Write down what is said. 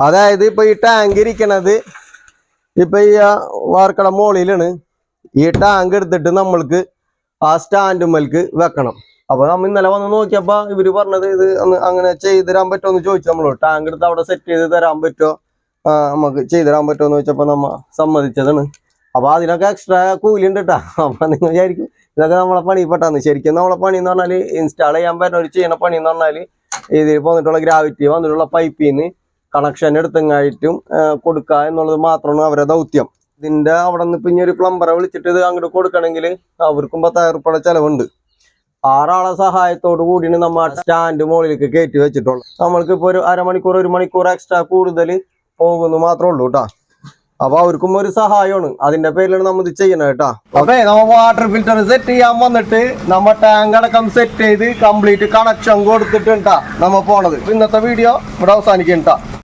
അതായത് ഇപ്പൊ ഈ ടാങ്ക് ഇരിക്കണത് ഇപ്പൊ ഈ വാർക്കട മോളിലാണ്. ഈ ടാങ്ക് എടുത്തിട്ട് നമ്മൾക്ക് ആ സ്റ്റാൻഡുമ്മൽക്ക് വെക്കണം. അപ്പൊ നമ്മ ഇന്നലെ വന്ന് നോക്കിയപ്പോ ഇവര് പറഞ്ഞത് ഇത് അങ്ങനെ ചെയ്ത് തരാൻ പറ്റുമോ എന്ന് ചോദിച്ചു. നമ്മളോട് ടാങ്ക് എടുത്ത് അവിടെ സെറ്റ് ചെയ്ത് തരാൻ പറ്റുമോ, നമുക്ക് ചെയ്ത് തരാൻ പറ്റുമോ എന്ന് ചോദിച്ചപ്പോ നമ്മ സമ്മതിച്ചതാണ്. അപ്പൊ അതിനൊക്കെ എക്സ്ട്രാ കൂലി ഉണ്ട് കേട്ടാ. അപ്പൊ നിങ്ങൾ വിചാരിക്കും ഇതൊക്കെ നമ്മളെ പണിപ്പെട്ടാന്ന്. ശരിക്കും നമ്മളെ പണി എന്ന് പറഞ്ഞാല് ഇൻസ്റ്റാൾ ചെയ്യാൻ പറ്റുന്ന ഒരു ചെയ്യണ പണി എന്ന് പറഞ്ഞാല് ഇതിൽ വന്നിട്ടുള്ള ഗ്രാവിറ്റി വന്നിട്ടുള്ള പൈപ്പിൽ നിന്ന് കണക്ഷൻ എടുത്തെങ്ങായിട്ടും കൊടുക്കുക എന്നുള്ളത് മാത്രമാണ് അവരുടെ ദൗത്യം. ഇതിന്റെ അവിടെ നിന്ന് ഇപ്പൊ ഇനി ഒരു പ്ലംബറെ വിളിച്ചിട്ട് ഇത് അങ്ങോട്ട് കൊടുക്കണമെങ്കിൽ അവർക്കും 10,000 രൂപയുടെ ചെലവുണ്ട്. 6 ആളെ സഹായത്തോട് കൂടിയാണ് നമ്മൾ സ്റ്റാൻഡ് മുകളിലേക്ക് കയറ്റി വെച്ചിട്ടുള്ളൂ. നമ്മൾക്ക് ഇപ്പൊ ഒരു അരമണിക്കൂർ 1 മണിക്കൂർ എക്സ്ട്രാ കൂടുതൽ പോകുന്നു മാത്രമേ ഉള്ളൂ കേട്ടാ. അപ്പൊ അവർക്കും ഒരു സഹായമാണ്. അതിന്റെ പേരിലാണ് നമ്മൾ ഇത് ചെയ്യണത് കേട്ടാ. അപ്പൊ നമ്മ വാട്ടർ ഫിൽറ്റർ സെറ്റ് ചെയ്യാൻ വന്നിട്ട് നമ്മ ടാങ്ക് അടക്കം സെറ്റ് ചെയ്ത് കംപ്ലീറ്റ് കണക്ഷൻ കൊടുത്തിട്ടാ നമ്മ പോണത്. ഇന്നത്തെ വീഡിയോ ഇവിടെ അവസാനിക്കട്ടാ.